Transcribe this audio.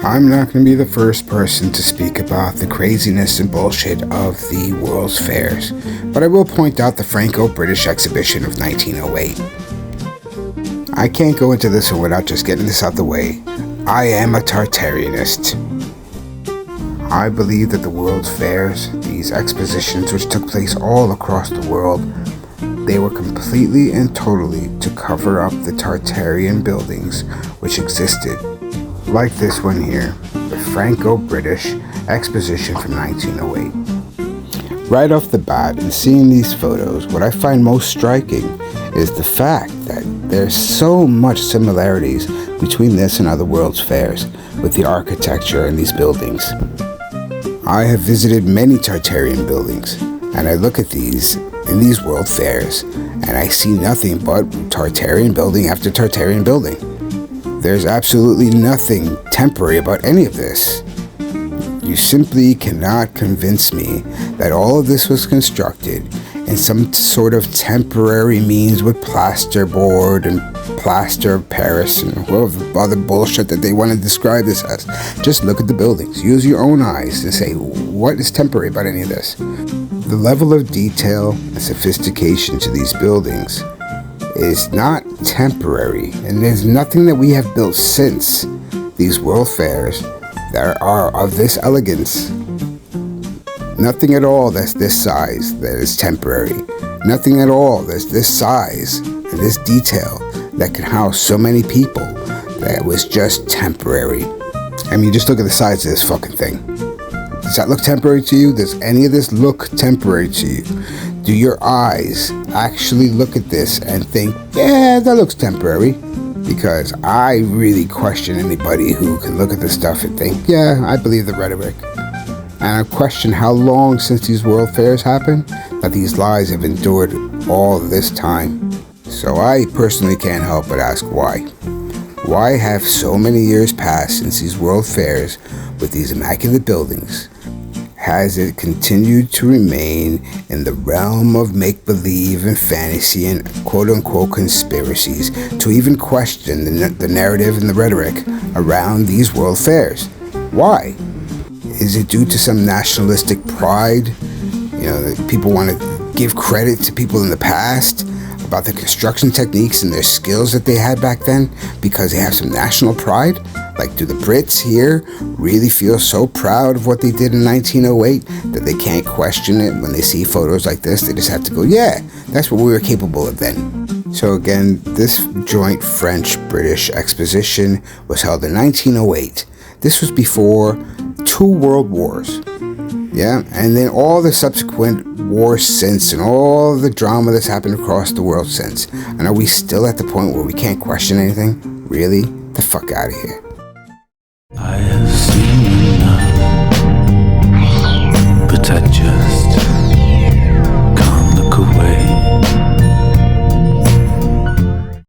I'm not going to be the first person to speak about the craziness and bullshit of the World's Fairs, but I will point out the Franco-British Exposition of 1908. I can't go into this without just getting this out the way. I am a Tartarianist. I believe that the World's Fairs, these expositions which took place all across the world, they were completely and totally to cover up the Tartarian buildings which existed, like this one here, the Franco-British Exposition from 1908. Right off the bat, in seeing these photos, what I find most striking is the fact that there's so much similarities between this and other World's Fairs with the architecture in these buildings. I have visited many Tartarian buildings, and I look at these in these World Fairs, and I see nothing but Tartarian building after Tartarian building. There's absolutely nothing temporary about any of this. You simply cannot convince me that all of this was constructed in some sort of temporary means with plasterboard and plaster of Paris and whatever other bullshit that they want to describe this as. Just look at the buildings. Use your own eyes to say what is temporary about any of this. The level of detail and sophistication to these buildings is not temporary, and there's nothing that we have built since these World Fairs that are of this elegance. Nothing at all that's this size that is temporary. Nothing at all that's this size and this detail that can house so many people that was just temporary. I mean, just look at the size of this fucking thing. Does that look temporary to you? Does any of this look temporary to you? Do your eyes actually look at this and think, yeah, that looks temporary? Because I really question anybody who can look at this stuff and think, yeah, I believe the rhetoric. And I question how long since these World Fairs happened that these lies have endured all this time. So I personally can't help but ask why. Why have so many years passed since these World Fairs with these immaculate buildings? Has it continued to remain in the realm of make-believe and fantasy and quote-unquote conspiracies to even question the narrative and the rhetoric around these World Fairs? Why? Is it due to some nationalistic pride? You know, that people want to give credit to people in the past about the construction techniques and their skills that they had back then because they have some national pride? Like, do the Brits here really feel so proud of what they did in 1908 that they can't question it when they see photos like this? They just have to go, yeah, that's what we were capable of then. So again, this joint French-British exposition was held in 1908. This was before 2 world wars. Yeah, and then all the subsequent wars since and all the drama that's happened across the world since. And are we still at the point where we can't question anything? Really? The fuck out of here.